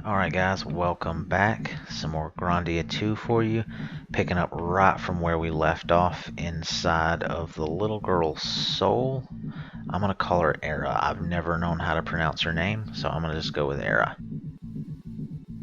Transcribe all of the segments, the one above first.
Alright guys, welcome back. Some more Grandia 2 for you. Picking up right from where we left off inside of the little girl's soul. I'm going to call her Aira. I've never known how to pronounce her name, so I'm going to just go with Aira.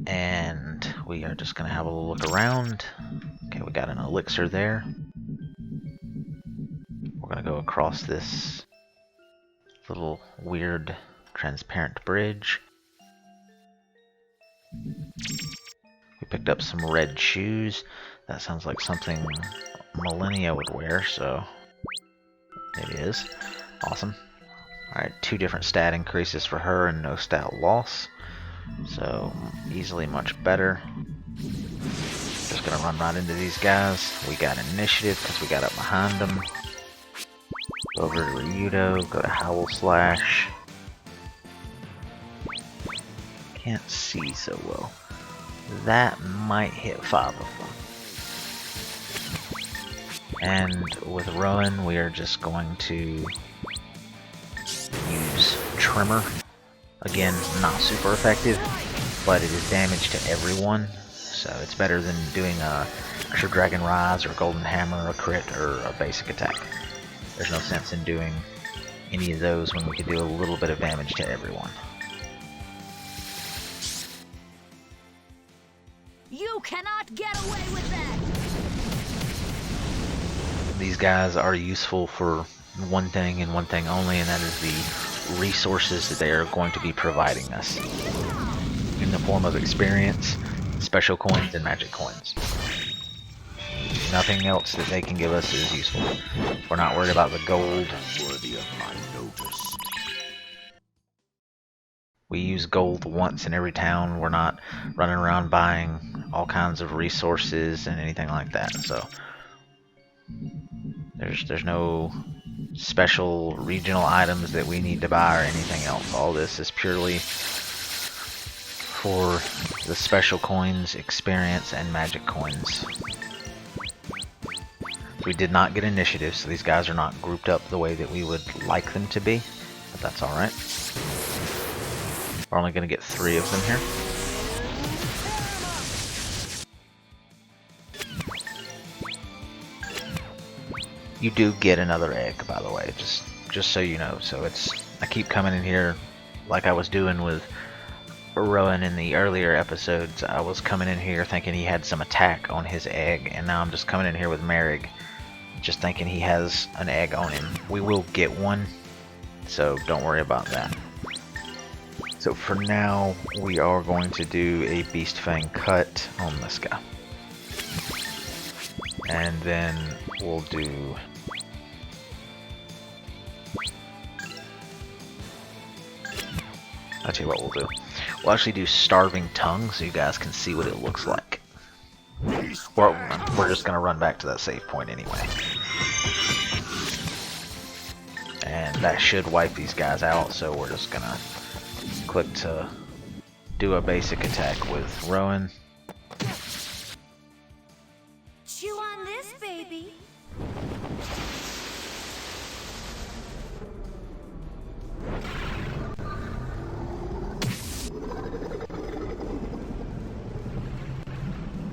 And we are just going to have a look around. Okay, we got an elixir there. We're going to go across this little weird transparent bridge. We picked up some red shoes. That sounds like something Millennia would wear, so it is. Awesome. Alright, 2 different stat increases for her and no stat loss. So, easily much better. Just gonna run right into these guys. We got initiative because we got up behind them. Go over to Ryudo, go to Howl Slash. Can't see so well. That might hit 5 of them. And with Rowan, we are just going to use Tremor. Again, not super effective, but it is damage to everyone, so it's better than doing a Extra Dragon Rise or Golden Hammer, a crit, or a basic attack. There's no sense in doing any of those when we can do a little bit of damage to everyone. You cannot get away with that! These guys are useful for one thing and one thing only, and that is the resources that they are going to be providing us in the form of experience, special coins, and magic coins. Nothing else that they can give us is useful. We're not worried about the gold. We use gold once in every town. We're not running around buying all kinds of resources and anything like that. So there's no special regional items that we need to buy or anything else. All this is purely for the special coins, experience, and magic coins. We did not get initiative, so these guys are not grouped up the way that we would like them to be, but that's alright. We're only going to get 3 of them here. You do get another egg, by the way, just so you know. So I keep coming in here like I was doing with Rowan in the earlier episodes. I was coming in here thinking he had some attack on his egg, and now I'm just coming in here with Merrig, just thinking he has an egg on him. We will get one, so don't worry about that. So for now, we are going to do a Beast Fang cut on this guy. And then we'll do... I'll tell you what we'll do. We'll actually do Starving Tongue so you guys can see what it looks like. We're just going to run back to that save point anyway. And that should wipe these guys out, so we're just going to click to do a basic attack with Rowan. Chew on this, baby.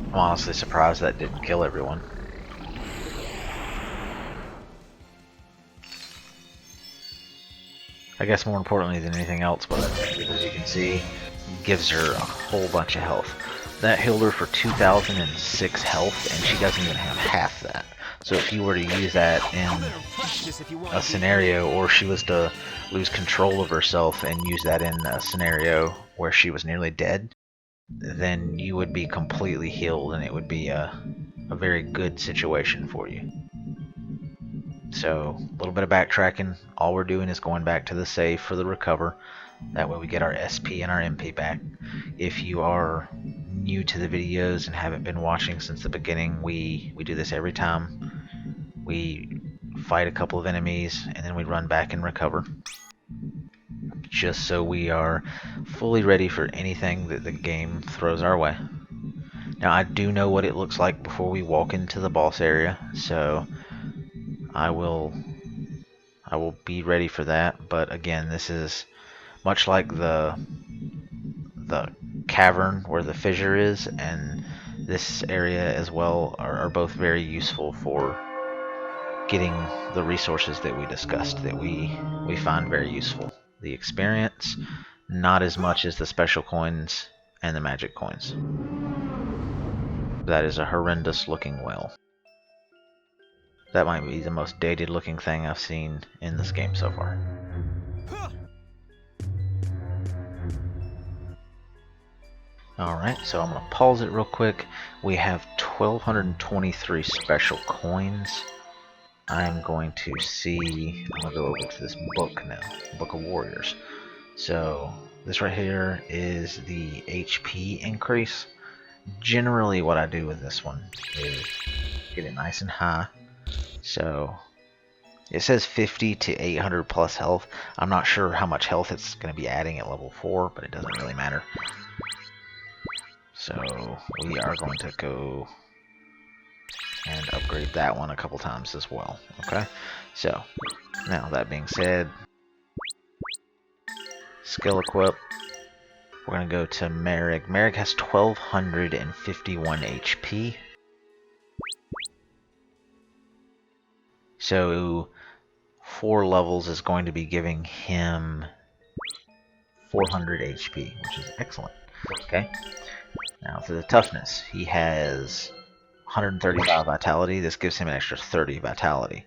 I'm honestly surprised that didn't kill everyone. I guess more importantly than anything else, but as you can see, gives her a whole bunch of health. That healed her for 2,006 health, and she doesn't even have half that. So if you were to use that in a scenario, or she was to lose control of herself and use that in a scenario where she was nearly dead, then you would be completely healed, and it would be a very good situation for you. So, a little bit of backtracking. All we're doing is going back to the save for the recover. That way we get our SP and our MP back. If you are new to the videos and haven't been watching since the beginning, we do this every time. We fight a couple of enemies, and then we run back and recover. Just so we are fully ready for anything that the game throws our way. Now, I do know what it looks like before we walk into the boss area, so I will be ready for that. But again, this is much like the cavern where the fissure is and this area as well are both very useful for getting the resources that we discussed that we find very useful. The experience, not as much as the special coins and the magic coins. That is a horrendous looking well. That might be the most dated looking thing I've seen in this game so far. Alright, so I'm going to pause it real quick. We have 1,223 special coins. I'm going to see, I'm going to go over to this book now, Book of Warriors. So this right here is the HP increase. Generally what I do with this one is get it nice and high. So it says 50 to 800 plus health. I'm not sure how much health it's going to be adding at level 4, but it doesn't really matter. So we are going to go and upgrade that one a couple times as well. Okay, so now that being said, skill equip. We're going to go to Merrick. Merrick has 1,251 HP. So 4 levels is going to be giving him 400 HP, which is excellent. Okay. Now for the toughness, he has 135 vitality. This gives him an extra 30 vitality.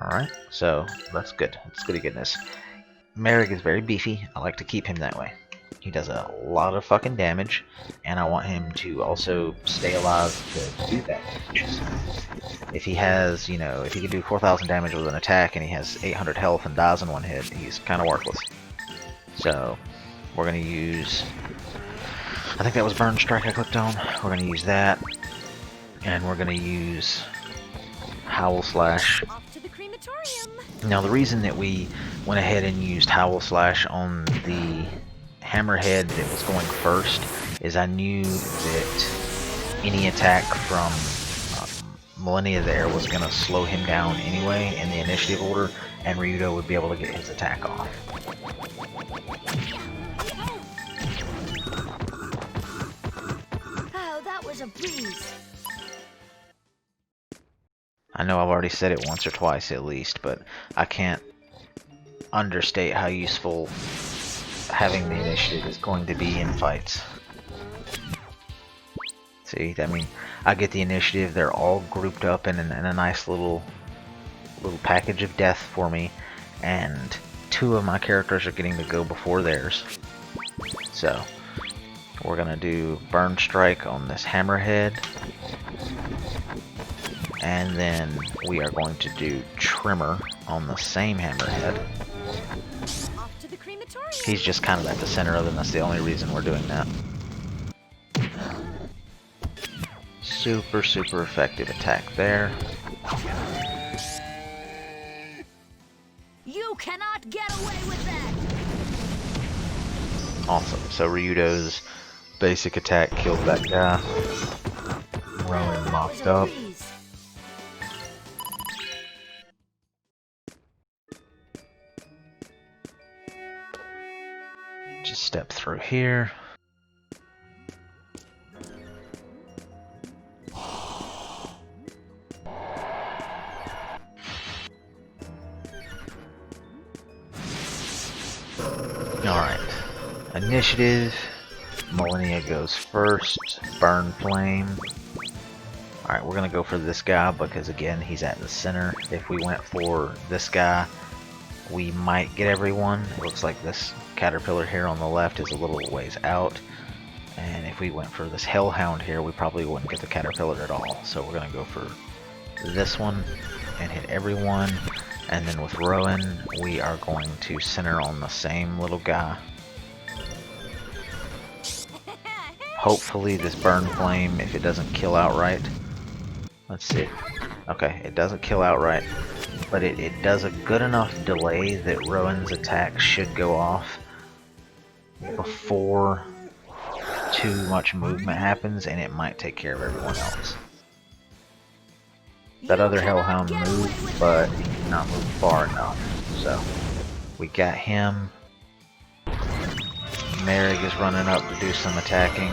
Alright, so that's good. It's good goodness. Merrick is very beefy. I like to keep him that way. He does a lot of fucking damage, and I want him to also stay alive to do that damage. If he has, you know, if he can do 4,000 damage with an attack and he has 800 health and dies in one hit, he's kind of worthless. So, we're going to use, I think that was Burn Strike I clicked on. We're going to use that, and we're going to use Howl Slash. Now the reason that we went ahead and used Howl Slash on the Hammerhead that was going first is I knew that any attack from Millennia there was going to slow him down anyway in the initiative order, and Ryudo would be able to get his attack off. Oh, that was a breeze. I know I've already said it once or twice at least, but I can't understate how useful having the initiative is going to be in fights. See, I mean, I get the initiative, they're all grouped up in a nice little package of death for me, and 2 of my characters are getting to go before theirs. So, we're going to do Burn Strike on this Hammerhead. And then we are going to do Trimmer on the same Hammerhead. He's just kind of at the center of it, and that's the only reason we're doing that. Super, super effective attack there. You cannot get away with that. Awesome. So Ryudo's basic attack killed that guy. Rowan locked up. Just step through here. Alright. Initiative. Millennia goes first. Burn Flame. Alright, we're gonna go for this guy because again, he's at the center. If we went for this guy, we might get everyone. It looks like this caterpillar here on the left is a little ways out. And if we went for this hellhound here, we probably wouldn't get the caterpillar at all. So we're going to go for this one and hit everyone. And then with Rowan, we are going to center on the same little guy. Hopefully this burn flame, if it doesn't kill outright. Let's see. Okay, it doesn't kill outright. But it does a good enough delay that Rowan's attack should go off before too much movement happens, and it might take care of everyone else. That other hellhound moved, but he did not move far enough. So we got him. Merrick is running up to do some attacking.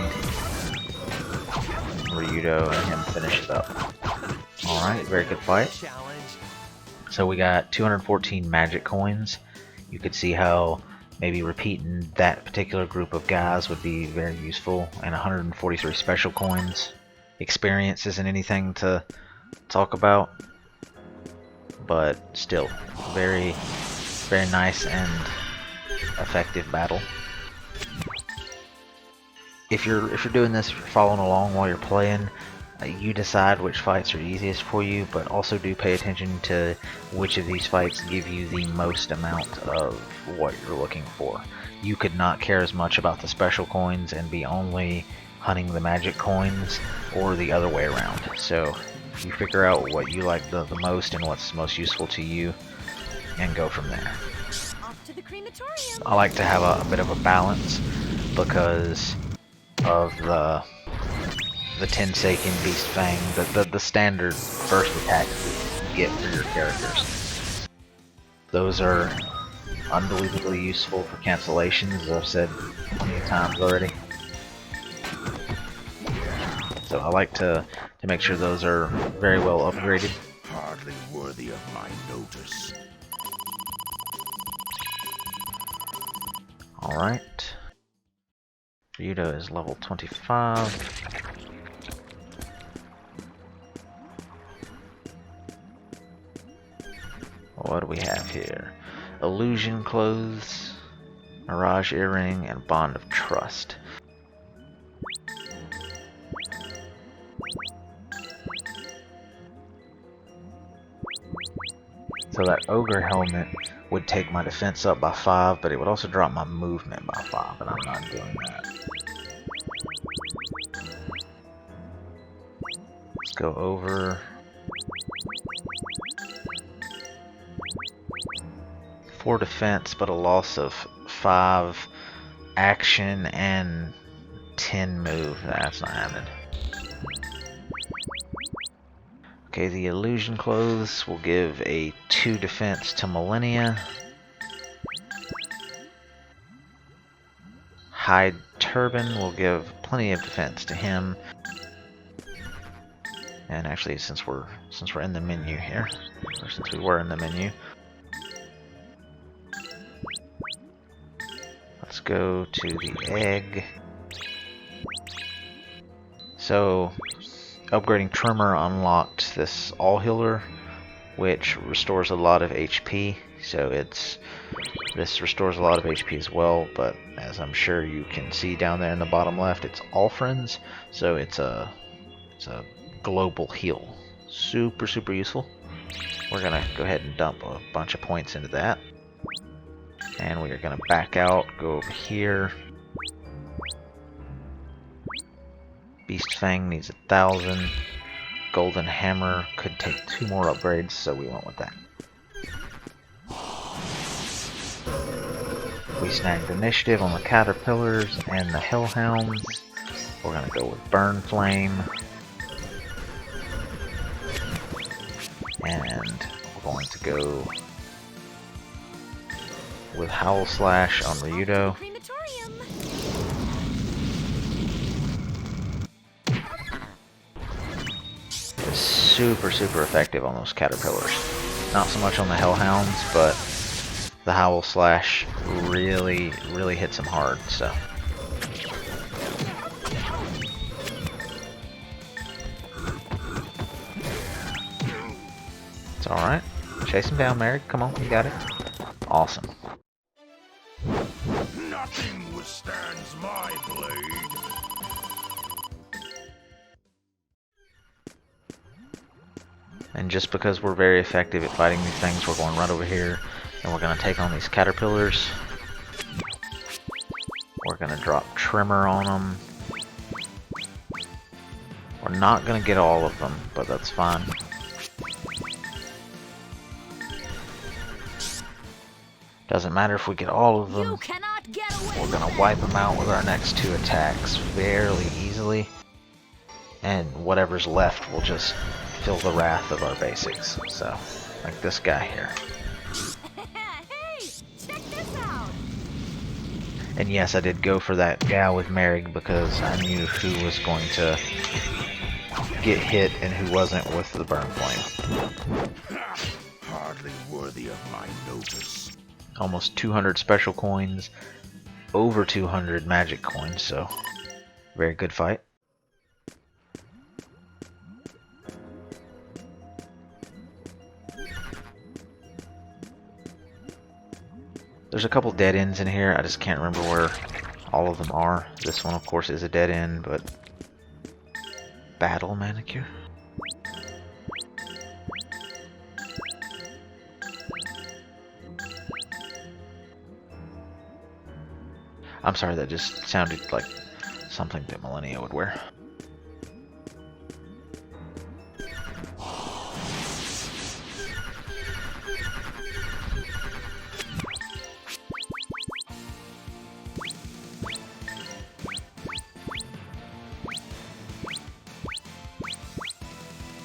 Ryudo and him finish it up. Alright, very good fight. So we got 214 magic coins. You could see how maybe repeating that particular group of guys would be very useful. And 143 special coins. Experience isn't anything to talk about, but still, very nice and effective battle. If you're doing this, if you're following along while you're playing, you decide which fights are easiest for you, but also do pay attention to which of these fights give you the most amount of what you're looking for. You could not care as much about the special coins and be only hunting the magic coins, or the other way around. So you figure out what you like the most and what's most useful to you, and go from there. Off to the crematorium. I like to have a bit of a balance because of the Tensaken Beast Fang, the standard burst attacks you get for your characters. Those are unbelievably useful for cancellations, as I've said plenty of times already. So I like to make sure those are very well upgraded. Hardly worthy of my notice. Alright. Ryudo is level 25. What do we have here? Illusion Clothes, Mirage Earring, and Bond of Trust. So that Ogre Helmet would take my defense up by 5, but it would also drop my movement by 5, and I'm not doing that. Let's go over. 4 defense, but a loss of 5 action and 10 move. That's not happening. Okay, the Illusion Clothes will give a 2 defense to Millennia. Hide Turban will give plenty of defense to him. And actually, since we're in the menu here, or since we were in the menu, let's go to the egg. So, upgrading Tremor unlocked this All Healer, which restores a lot of HP. So this restores a lot of HP as well, but as I'm sure you can see down there in the bottom left, it's All Friends, so it's a global heal. Super useful. We're gonna go ahead and dump a bunch of points into that. And we are gonna back out, go over here. Beast Fang needs 1,000. Golden Hammer could take 2 more upgrades, so we went with that. We snagged initiative on the Caterpillars and the Hellhounds. We're gonna go with Burn Flame. And we're going to go with Howl Slash on Ryudo. It's super effective on those Caterpillars. Not so much on the Hellhounds, but the Howl Slash really hits them hard, so. It's alright. Chase him down, Merrick. Come on, you got it. Awesome. Nothing withstands my blade. And just because we're very effective at fighting these things, we're going right over here and we're going to take on these Caterpillars. We're going to drop Tremor on them. We're not going to get all of them, but that's fine. Doesn't matter if we get all of them. We're going to wipe them out with our next 2 attacks fairly easily. And whatever's left will just feel the wrath of our basics. So, like this guy here. Hey, check this out. And yes, I did go for that gal with Merrick because I knew who was going to get hit and who wasn't with the burn flame. Hardly worthy of my notice. Almost 200 special coins, over 200 magic coins, so very good fight. There's a couple dead ends in here, I just can't remember where all of them are. This one, of course, is a dead end, but battle manicure? I'm sorry, that just sounded like something that Millennia would wear.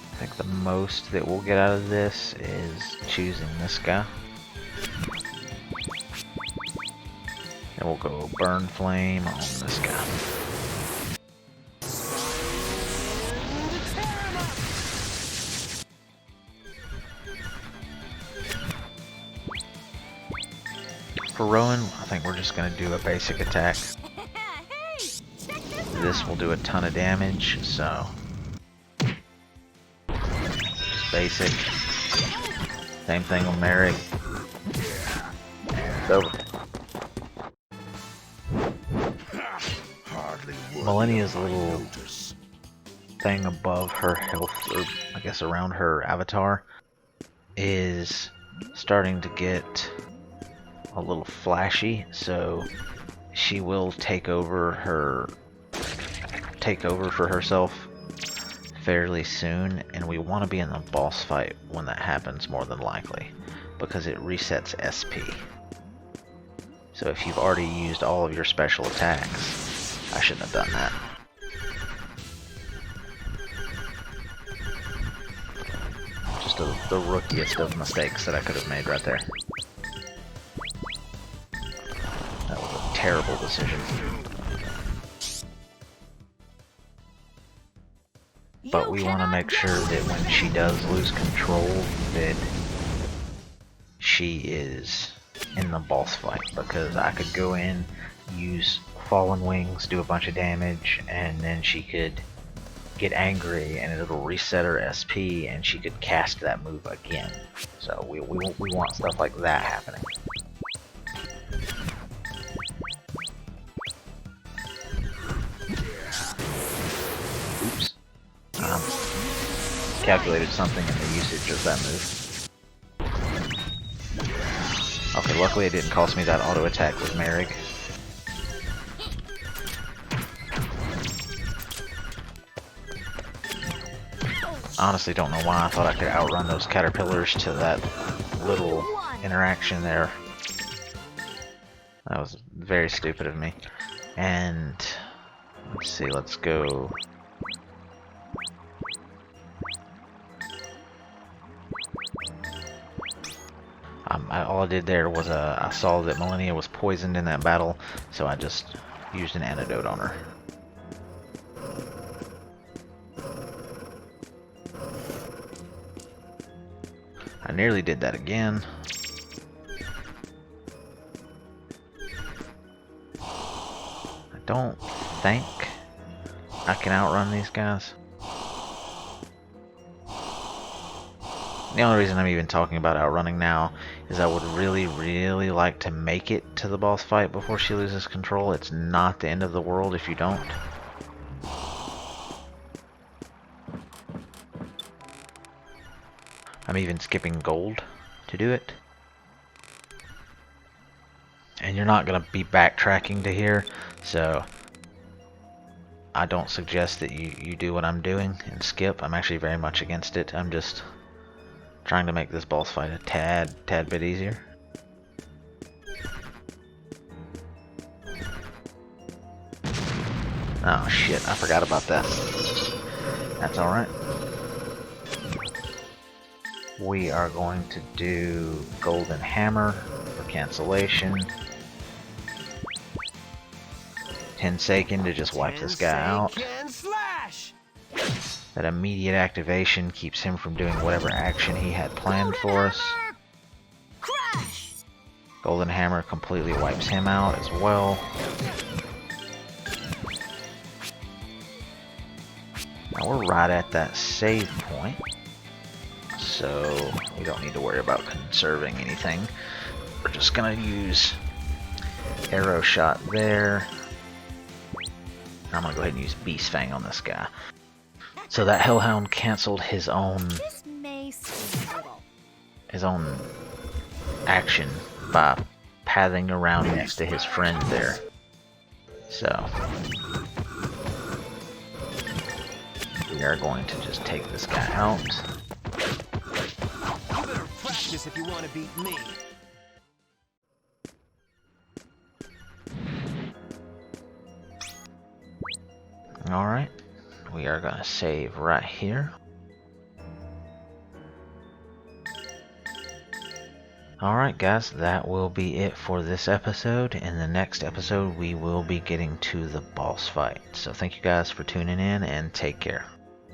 I think the most that we'll get out of this is choosing this guy. And we'll go burn flame on this guy. For Rowan, I think we're just going to do a basic attack. Hey, check this This will do a ton of damage, so just basic. Same thing with Merrick. It's over. Hardly worthy Millennia's of my little notice. thing above her health, or I guess around her avatar, is starting to get a little flashy, so she will take over for herself fairly soon, and we want to be in the boss fight when that happens more than likely, because it resets SP. So if you've already used all of your special attacks, I shouldn't have done that. Just the rookiest of mistakes that I could have made right there. That was a terrible decision. But we want to make sure that when she does lose control, that she is in the boss fight, because I could go in, use Fallen Wings, do a bunch of damage, and then she could get angry and it'll reset her SP and she could cast that move again. So we want stuff like that happening. Oops. Calculated something in the usage of that move. Okay, luckily it didn't cost me that auto attack with Merrick. Honestly don't know why I thought I could outrun those caterpillars to that little interaction there. That was very stupid of me. And let's see, let's go. All I did there was I saw that Millennia was poisoned in that battle, so I just used an antidote on her. I nearly did that again. I don't think I can outrun these guys. The only reason I'm even talking about outrunning now is I would really, really like to make it to the boss fight before she loses control. It's not the end of the world if you don't. I'm even skipping gold to do it. And you're not going to be backtracking to here, so I don't suggest that you do what I'm doing and skip. I'm actually very much against it. I'm just trying to make this boss fight a tad bit easier. Oh shit, I forgot about that. That's alright. We are going to do Golden Hammer for cancellation. Tensaken to just wipe this guy out. Tensaken slash! That immediate activation keeps him from doing whatever action he had planned for us. Crash! Golden Hammer completely wipes him out as well. Now we're right at that save point, so we don't need to worry about conserving anything. We're just gonna use Arrow Shot there. I'm gonna go ahead and use Beast Fang on this guy. So that Hellhound canceled his own This may seem a little. action by pathing around next to his friend there. So we are going to just take this guy out. You better practice if you want to beat me. Alright, we are going to save right here. Alright guys, that will be it for this episode. In the next episode, we will be getting to the boss fight. So thank you guys for tuning in, and take care.